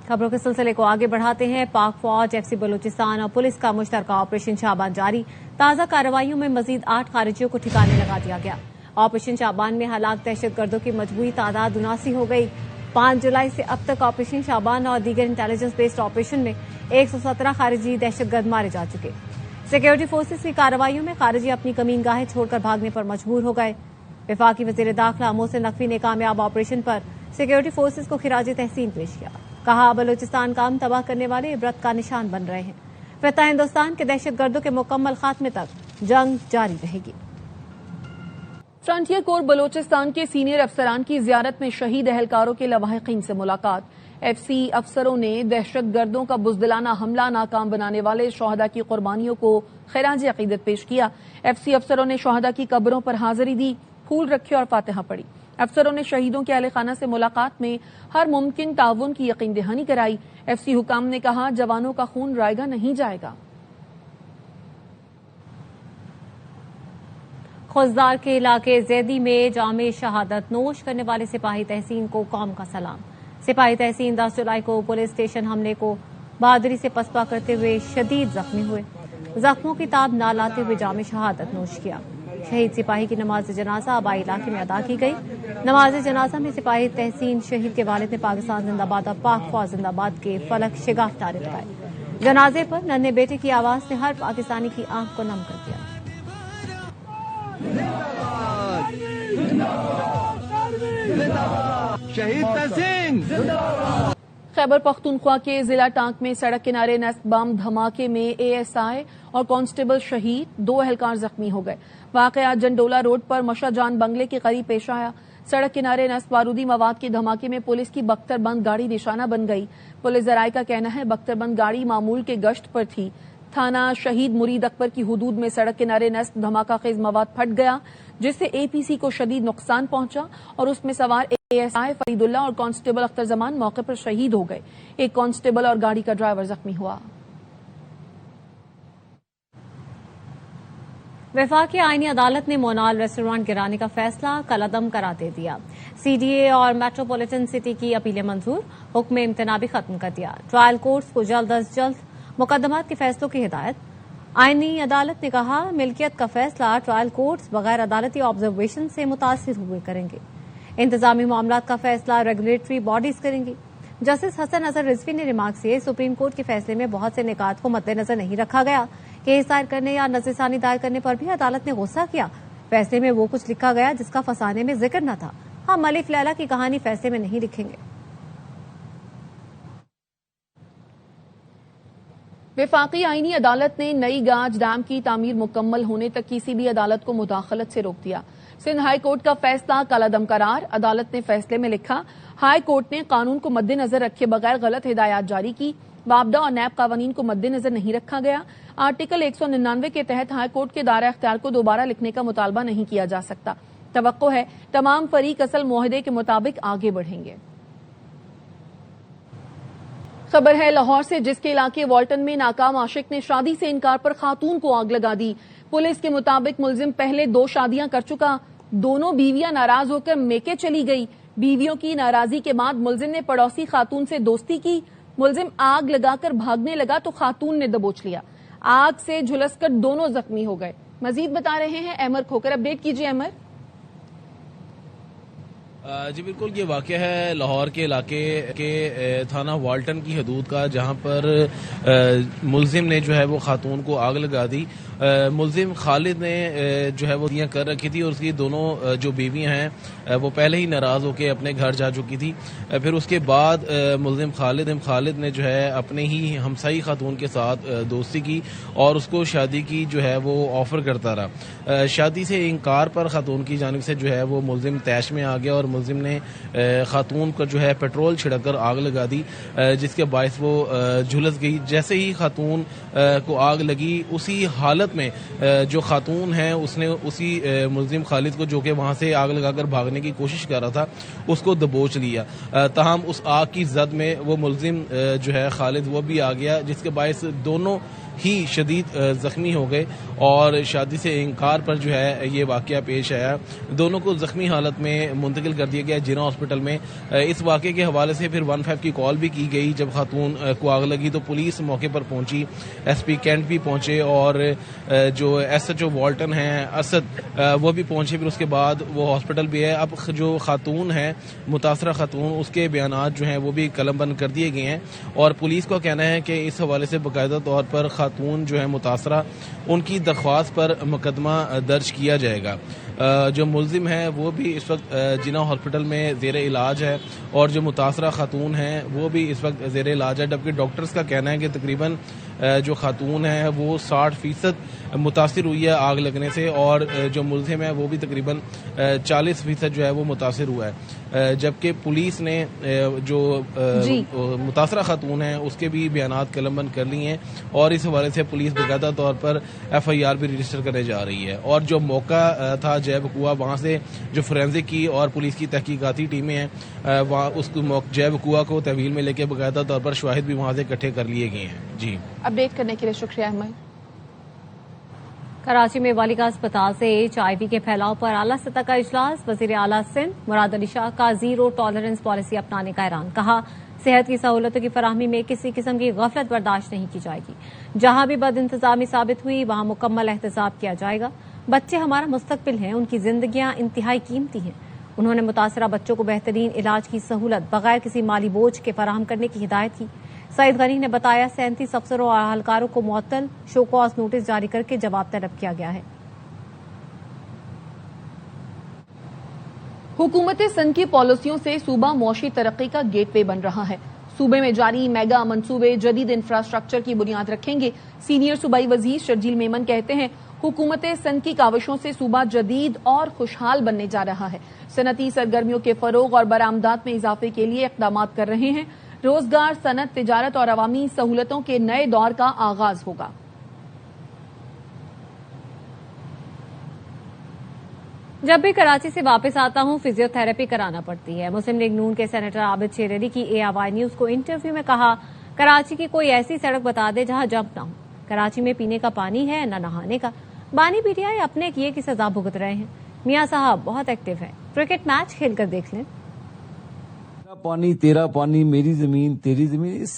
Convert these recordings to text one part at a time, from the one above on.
خبروں کے سلسلے کو آگے بڑھاتے ہیں۔ پاک فوج، ایف سی بلوچستان اور پولیس کا مشترکہ آپریشن شعبان جاری۔ تازہ کارروائیوں میں مزید 8 خارجیوں کو ٹھکانے لگا دیا گیا۔ آپریشن شعبان میں ہلاک دہشت گردوں کی مجموعی تعداد 79 ہو گئی۔ 5 جولائی سے اب تک آپریشن شعبان اور دیگر انٹیلیجنس بیسڈ آپریشن میں 117 خارجی دہشت گرد مارے جا چکے۔ سیکورٹی فورسز کی کارروائیوں میں خارجی اپنی کمین گاہیں چھوڑ کر بھاگنے پر مجبور ہو گئے۔ وفاقی وزیر داخلہ محسن نقوی نے کامیاب آپریشن پر سیکورٹی فورسز کو خراج تحسین پیش کیا۔ کہا بلوچستان کا امن تباہ کرنے والے عبرت کا نشان بن رہے ہیں۔ فتح ہندوستان کے دہشت گردوں کے مکمل خاتمے تک جنگ جاری رہے گی۔ فرنٹیئر کور بلوچستان کے سینئر افسران کی زیارت میں شہید اہلکاروں کے لواحقین سے ملاقات۔ ایف سی افسروں نے دہشت گردوں کا بزدلانہ حملہ ناکام بنانے والے شہداء کی قربانیوں کو خراج عقیدت پیش کیا۔ ایف سی افسروں نے شہداء کی قبروں پر حاضری دی، پھول رکھے اور فاتحہ پڑھی۔ افسروں نے شہیدوں کے اہل خانہ سے ملاقات میں ہر ممکن تعاون کی یقین دہانی کرائی۔ ایف سی حکام نے کہا جوانوں کا خون رائیگاں نہیں جائے گا۔ خوزدار کے علاقے زیدی میں جامع شہادت نوش کرنے والے سپاہی تحسین کو قوم کا سلام۔ سپاہی تحسین 10 جولائی کو پولیس اسٹیشن حملے کو بہادری سے پسپا کرتے ہوئے شدید زخمی ہوئے۔ زخموں کی تاب نہ لاتے ہوئے جامع شہادت نوش کیا۔ شہید سپاہی کی نماز جنازہ آبائی علاقے میں ادا کی گئی۔ نماز جنازہ میں سپاہی تحسین شہید کے والد نے پاکستان زندہ باد اور پاک فوج زندہ باد کے فلک شگاف نعرے لگائے۔ جنازے پر ننھے بیٹے کی آواز سے ہر پاکستانی کی آنکھ کو نم کر دیا۔ شہید تحسین۔ خیبر پختونخوا کے ضلع ٹانک میں سڑک کنارے نیست بم دھماکے میں اے ایس آئی اور کانسٹیبل شہید، 2 اہلکار زخمی ہو گئے۔ واقعہ جنڈولا روڈ پر مشا جان بنگلے کے قریب پیش آیا۔ سڑک کنارے نیست بارودی مواد کے دھماکے میں پولیس کی بختر بند گاڑی نشانہ بن گئی۔ پولیس ذرائع کا کہنا ہے بختر بند گاڑی معمول کے گشت پر تھی۔ تھانہ شہید مرید اکبر کی حدود میں سڑک کنارے نیست دھماکہ خیز مواد پھٹ گیا، جس سے اے پی سی کو شدید نقصان پہنچا اور اس میں سوار اے ایس آئی فرید اللہ اور کانسٹیبل اختر زمان موقع پر شہید ہو گئے۔ ایک کانسٹیبل اور گاڑی کا ڈرائیور زخمی ہوا۔ وفاقی آئینی عدالت نے مونال ریسٹورانٹ گرانے کا فیصلہ کالعدم قرار دے دیا۔ سی ڈی اے اور میٹروپولیٹن سٹی کی اپیلیں منظور، حکم امتناع بھی ختم کر دیا۔ ٹرائل کورٹس کو جلد از جلد مقدمات کے فیصلوں کی ہدایت۔ آئینی عدالت نے کہا ملکیت کا فیصلہ ٹرائل کورٹس بغیر عدالتی آبزرویشن سے متاثر ہوئے کریں گے۔ انتظامی معاملات کا فیصلہ ریگولیٹری باڈیز کریں گی۔ جسٹس حسن اظہر رضوی نے ریمارک سے سپریم کورٹ کے فیصلے میں بہت سے نکات کو مد نظر نہیں رکھا گیا۔ کیس دائر کرنے یا نظر ثانی دائر کرنے پر بھی عدالت نے غصہ کیا۔ فیصلے میں وہ کچھ لکھا گیا جس کا فسانے میں ذکر نہ تھا۔ ہم الف لیلا کی کہانی فیصلے میں نہیں لکھیں گے۔ وفاقی آئینی عدالت نے نئی گاج ڈیم کی تعمیر مکمل ہونے تک کسی بھی عدالت کو مداخلت سے روک دیا۔ سندھ ہائی کورٹ کا فیصلہ کالعدم قرار۔ عدالت نے فیصلے میں لکھا ہائی کورٹ نے قانون کو مد نظر رکھے بغیر غلط ہدایات جاری کی۔ وابڈا اور نیب قوانین کو مد نظر نہیں رکھا گیا۔ آرٹیکل 199 کے تحت ہائی کورٹ کے دائرہ اختیار کو دوبارہ لکھنے کا مطالبہ نہیں کیا جا سکتا۔ توقع ہے تمام فریق اصل معاہدے کے مطابق آگے بڑھیں گے۔ خبر ہے لاہور سے، جس کے علاقے والٹن میں ناکام عاشق نے شادی سے انکار پر خاتون کو آگ لگا دی۔ پولیس کے مطابق ملزم پہلے 2 شادیاں کر چکا، دونوں بیویاں ناراض ہو کر میکے چلی گئی۔ بیویوں کی ناراضی کے بعد ملزم نے پڑوسی خاتون سے دوستی کی۔ ملزم آگ لگا کر بھاگنے لگا تو خاتون نے دبوچ لیا۔ آگ سے جھلس کر دونوں زخمی ہو گئے۔ مزید بتا رہے ہیں احمر کھوکر، اپڈیٹ کیجیے احمر۔ جی بالکل، یہ واقعہ ہے لاہور کے علاقے کے تھانہ والٹن کی حدود کا، جہاں پر ملزم نے جو ہے وہ خاتون کو آگ لگا دی۔ ملزم خالد نے جو ہے وہ کر رکھی تھی اور اس کی دونوں جو بیویاں ہیں وہ پہلے ہی ناراض ہو کے اپنے گھر جا چکی تھی۔ پھر اس کے بعد ملزم خالد نے جو ہے اپنے ہی ہمسائی خاتون کے ساتھ دوستی کی اور اس کو شادی کی جو ہے وہ آفر کرتا رہا۔ شادی سے انکار پر خاتون کی جانب سے جو ہے وہ ملزم طیش میں آ گیا اور ملزم نے خاتون کو جو ہے پیٹرول چھڑک کر آگ لگا دی، جس کے باعث وہ جھلس گئی۔ جیسے ہی خاتون کو آگ لگی، اسی حالت میں جو خاتون ہے اس نے اسی ملزم خالد کو، جو کہ وہاں سے آگ لگا کر بھاگنے کی کوشش کر رہا تھا، اس کو دبوچ لیا۔ تاہم اس آگ کی زد میں وہ ملزم جو ہے خالد وہ بھی آ گیا، جس کے باعث دونوں ہی شدید زخمی ہو گئے اور شادی سے انکار پر جو ہے یہ واقعہ پیش آیا. دونوں کو زخمی حالت میں منتقل کر دیا گیا جنا ہاسپٹل میں. اس واقعے کے حوالے سے پھر 15 کی کال بھی کی گئی. جب خاتون کو آگ لگی تو پولیس موقع پر پہنچی, ایس پی کینٹ بھی پہنچے اور جو ایس ایچ او والٹن ہیں اسد وہ بھی پہنچے. پھر اس کے بعد وہ ہاسپٹل بھی ہے. اب جو خاتون ہے متاثرہ خاتون, اس کے بیانات جو ہیں وہ بھی قلم بند کر دیے گئے ہیں اور پولیس کا کہنا ہے کہ اس حوالے سے باقاعدہ طور پر خاتون جو ہے متاثرہ ان کی درخواست پر مقدمہ درج کیا جائے گا. جو ملزم ہے وہ بھی اس وقت جنا ہاسپٹل میں زیر علاج ہے اور جو متاثرہ خاتون ہیں وہ بھی اس وقت زیر علاج ہے. جبکہ ڈاکٹرز کا کہنا ہے کہ تقریباً جو خاتون ہے وہ 60% متاثر ہوئی ہے آگ لگنے سے اور جو ملزم ہے وہ بھی تقریباً 40% جو ہے وہ متاثر ہوا ہے. جبکہ پولیس نے جو متاثرہ خاتون ہیں اس کے بھی بیانات قلم بند کر لی ہیں اور اس حوالے سے پولیس باقاعدہ طور پر FIR بھی رجسٹر کرنے جا رہی ہے. اور جو موقع تھا جے وقوع, وہاں سے جو فورینزک کی اور پولیس کی تحقیقاتی ٹیمیں ہیں وہاں اس جے وقوع کو تحویل میں لے کے باقاعدہ طور پر شواہد بھی وہاں سے اکٹھے کر لیے گئے ہیں. جی, اپڈیٹ کرنے کے لیے شکریہ احمد. کراچی میں والیگا اسپتال سے HIV کے پھیلاؤ پر اعلیٰ سطح کا اجلاس. وزیر اعلیٰ سندھ مراد علی شاہ کا زیرو ٹالرنس پالیسی اپنانے کا اعلان. کہا صحت کی سہولتوں کی فراہمی میں کسی قسم کی غفلت برداشت نہیں کی جائے گی. جہاں بھی بد انتظامی ثابت ہوئی وہاں مکمل احتساب کیا جائے گا. بچے ہمارا مستقبل ہیں, ان کی زندگیاں انتہائی قیمتی ہیں. انہوں نے متاثرہ بچوں کو بہترین علاج کی سہولت بغیر کسی مالی بوجھ کے فراہم کرنے کی ہدایت کی. سعید غنی نے بتایا 37 افسروں اور اہلکاروں کو معطل شو کاز نوٹس جاری کر کے جواب طلب کیا گیا ہے. حکومت سندھ کی پالیسیوں سے صوبہ معاشی ترقی کا گیٹ وے بن رہا ہے. صوبے میں جاری میگا منصوبے جدید انفراسٹرکچر کی بنیاد رکھیں گے. سینئر صوبائی وزیر شرجیل میمن کہتے ہیں حکومت سندھ کی کاوشوں سے صوبہ جدید اور خوشحال بننے جا رہا ہے. صنعتی سرگرمیوں کے فروغ اور برآمدات میں اضافے کے لیے اقدامات کر رہے ہیں. روزگار, صنعت, تجارت اور عوامی سہولتوں کے نئے دور کا آغاز ہوگا. جب بھی کراچی سے واپس آتا ہوں فزیو تھراپی کرانا پڑتی ہے. مسلم لیگ نون کے سینیٹر عابد شیر علی کی ARY نیوز کو انٹرویو میں کہا کراچی کی کوئی ایسی سڑک بتا دے جہاں جمپ نہ ہو. کراچی میں پینے کا پانی ہے نہ نہانے کا. بانی PTI اپنے کیے کی سزا بھگت رہے ہیں. میاں صاحب بہت ایکٹیو ہے, کرکٹ میچ کھیل کر دیکھ لیں. پانی تیرا پانی میری زمین تیری زمین, اس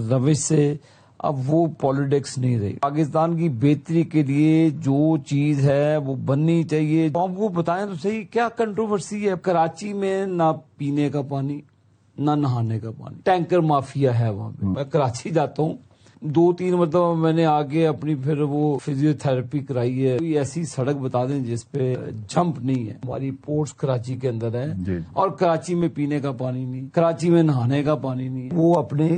روش سے اب وہ پالیٹکس نہیں رہی. پاکستان کی بہتری کے لیے جو چیز ہے وہ بننی چاہیے. آپ کو بتائیں تو صحیح کیا کنٹروورسی ہے. کراچی میں نہ پینے کا پانی نہ نہانے کا پانی, ٹینکر مافیا ہے وہاں پہ. میں کراچی جاتا ہوں 2-3 مرتبہ میں نے آگے اپنی پھر وہ فزیو تھراپی کرائی ہے. کوئی ایسی سڑک بتا دیں جس پہ جمپ نہیں ہے. ہماری پورٹس کراچی کے اندر ہے اور کراچی میں پینے کا پانی نہیں, کراچی میں نہانے کا پانی نہیں. وہ اپنے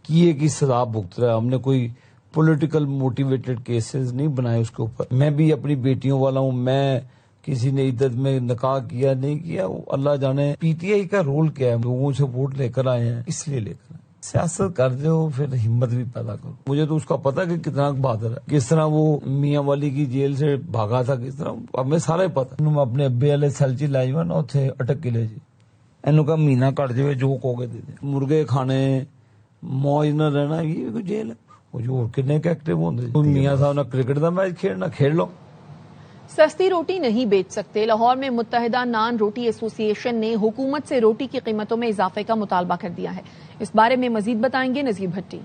کیے کی سزا بھگت رہا ہے. ہم نے کوئی پولیٹیکل موٹیویٹڈ کیسز نہیں بنائے اس کے اوپر. میں بھی اپنی بیٹیوں والا ہوں. میں کسی نے عدت میں نکاح کیا نہیں کیا, اللہ جانے. PTI کا رول کیا ہے, لوگوں سے ووٹ لے کر آئے ہیں اس لیے لے کر آئے. سیاست کر دو پھر ہمت بھی پیدا کرو. مجھے تو اس کا پتا کہ کتنا بہادر ہے, کس طرح وہ میاں والی کی جیل سے بھاگا تھا, کس طرح ہمیں سارا پتا. میں اپنے ابے والے سلچی لائی ہوا نا اتنے اٹک کے لے جی اینو کا مہینہ کٹ جائے جو کو کے دے دیں. مرغے کھانے موج نہ رہنا یہ کوئی جیل ہے. وہ جو کنے کے ایکٹیو ہوتے میاں صاحب نہ کرکٹ کا میچ کھیلنا کھیل لو. سستی روٹی نہیں بیچ سکتے. لاہور میں متحدہ نان روٹی ایسوسی ایشن نے حکومت سے روٹی کی قیمتوں میں اضافے کا مطالبہ کر دیا ہے. اس بارے میں مزید بتائیں گے نذیر بھٹی.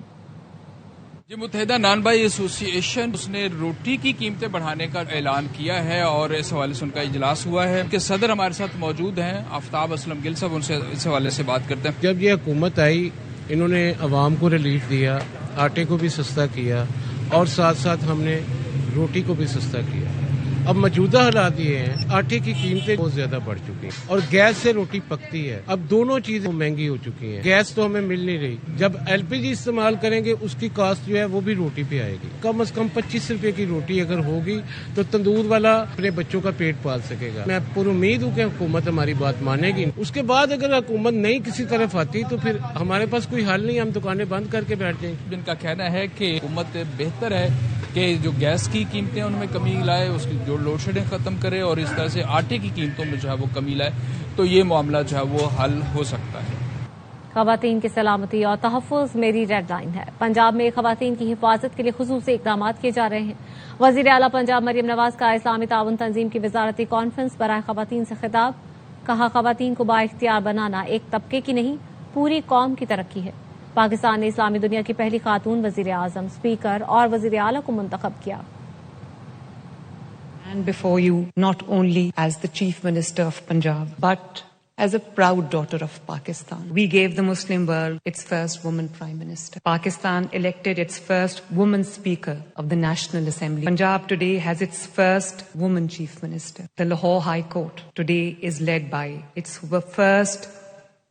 یہ متحدہ نان بائی ایسوسی ایشن اس نے روٹی کی قیمتیں بڑھانے کا اعلان کیا ہے اور اس حوالے سے ان کا اجلاس ہوا ہے. کہ صدر ہمارے ساتھ موجود ہیں آفتاب اسلم گل صاحب, ان سے اس حوالے سے بات کرتے ہیں. جب یہ حکومت آئی انہوں نے عوام کو ریلیف دیا, آٹے کو بھی سستا کیا اور ساتھ ساتھ ہم نے روٹی کو بھی سستا کیا. اب موجودہ حالات یہ ہیں آٹے کی قیمتیں بہت زیادہ بڑھ چکی ہیں اور گیس سے روٹی پکتی ہے. اب دونوں چیزیں مہنگی ہو چکی ہیں. گیس تو ہمیں مل نہیں رہی. جب LPG استعمال کریں گے اس کی کاسٹ جو ہے وہ بھی روٹی پہ آئے گی. کم از کم 25 روپے کی روٹی اگر ہوگی تو تندور والا اپنے بچوں کا پیٹ پال سکے گا. میں پر امید ہوں کہ حکومت ہماری بات مانے گی. اس کے بعد اگر حکومت نہیں کسی طرف آتی تو پھر ہمارے پاس کوئی حل نہیں, ہم دکانیں بند کر کے بیٹھ جائیں. جن کا کہنا ہے کہ حکومت بہتر ہے کہ جو گیس کی قیمتیں ان میں کمی لائے, اس کی جو لوڈ شیڈنگ ختم کرے اور اس طرح سے آٹے کی قیمتوں میں جو ہے وہ کمی لائے تو یہ معاملہ جو ہے وہ حل ہو سکتا ہے. خواتین کی سلامتی اور تحفظ میری ریڈ لائن ہے. پنجاب میں خواتین کی حفاظت کے لیے خصوصی اقدامات کیے جا رہے ہیں. وزیر اعلیٰ پنجاب مریم نواز کا اسلامی تعاون تنظیم کی وزارتی کانفرنس برائے خواتین سے خطاب. کہا خواتین کو بااختیار بنانا ایک طبقے کی نہیں پوری قوم کی ترقی ہے. پاکستان نے اسلامی دنیا کی پہلی خاتون وزیر اعظم، اسپیکر اور وزیر اعلیٰ کو منتخب کیا. And before you, not only as the Chief Minister of Punjab, but as a proud daughter of Pakistan. We gave the Muslim world its first woman Prime Minister. Pakistan elected its first woman Speaker of the National Assembly. Punjab today has its first woman Chief Minister. The Lahore High Court today is led by its first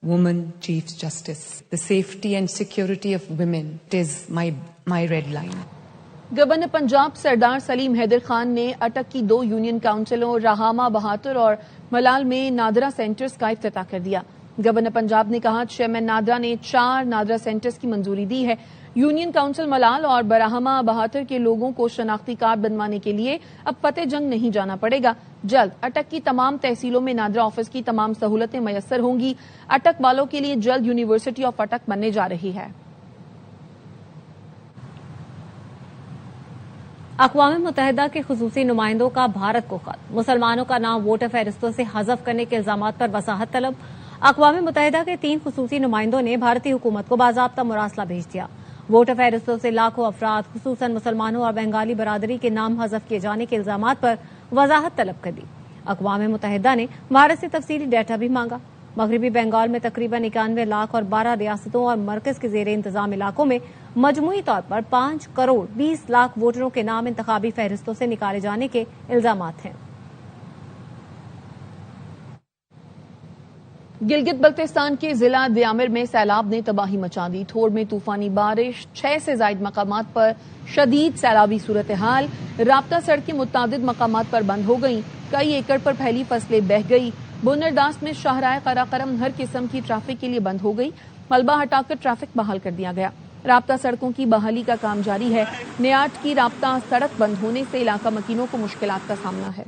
woman Chief Justice. The safety and security of women is my red line. Governor Punjab سردار سلیم حیدر خان نے اٹک کی 2 union کاؤنسلوں رہامہ بہاتر اور ملال میں NADRA centres کا افتتاح کر دیا. Governor Punjab نے کہا چیئرمین نادرا نے 4 نادرا سینٹرز کی منظوری دی ہے. یونین کاؤنسل ملال اور براہمہ بہاتر کے لوگوں کو شناختی کارڈ بنوانے کے لیے اب فتح جنگ نہیں جانا پڑے گا. جلد اٹک کی تمام تحصیلوں میں نادرا آفس کی تمام سہولتیں میسر ہوں گی. اٹک والوں کے لیے جلد یونیورسٹی آف اٹک بننے جا رہی ہے. اقوام متحدہ کے خصوصی نمائندوں کا بھارت کو خط. مسلمانوں کا نام ووٹر فہرستوں سے حذف کرنے کے الزامات پر وضاحت طلب. اقوام متحدہ کے 3 خصوصی نمائندوں نے بھارتی حکومت کو باضابطہ مراسلہ بھیج دیا. ووٹر فہرستوں سے لاکھوں افراد خصوصاً مسلمانوں اور بنگالی برادری کے نام حذف کیے جانے کے الزامات پر وضاحت طلب کر دی. اقوام متحدہ نے بھارت سے تفصیلی ڈیٹا بھی مانگا. مغربی بنگال میں تقریباً 91 لاکھ اور 12 ریاستوں اور مرکز کے زیر انتظام علاقوں میں مجموعی طور پر 5 کروڑ 20 لاکھ ووٹروں کے نام انتخابی فہرستوں سے نکالے جانے کے الزامات ہیں. گلگت بلتستان کے ضلع دیامر میں سیلاب نے تباہی مچا دی. تھوڑ میں طوفانی بارش، 6 سے زائد مقامات پر شدید سیلابی صورتحال. رابطہ سڑکیں متعدد مقامات پر بند ہو گئیں. کئی ایکڑ پر پھیلی فصلیں بہہ گئی. بنرداس میں شاہراہ قراقرم ہر قسم کی ٹریفک کے لیے بند ہو گئی. ملبہ ہٹا کر ٹریفک بحال کر دیا گیا. رابطہ سڑکوں کی بحالی کا کام جاری ہے. نیاٹ کی رابطہ سڑک بند ہونے سے علاقہ مکینوں کو مشکلات کا سامنا ہے.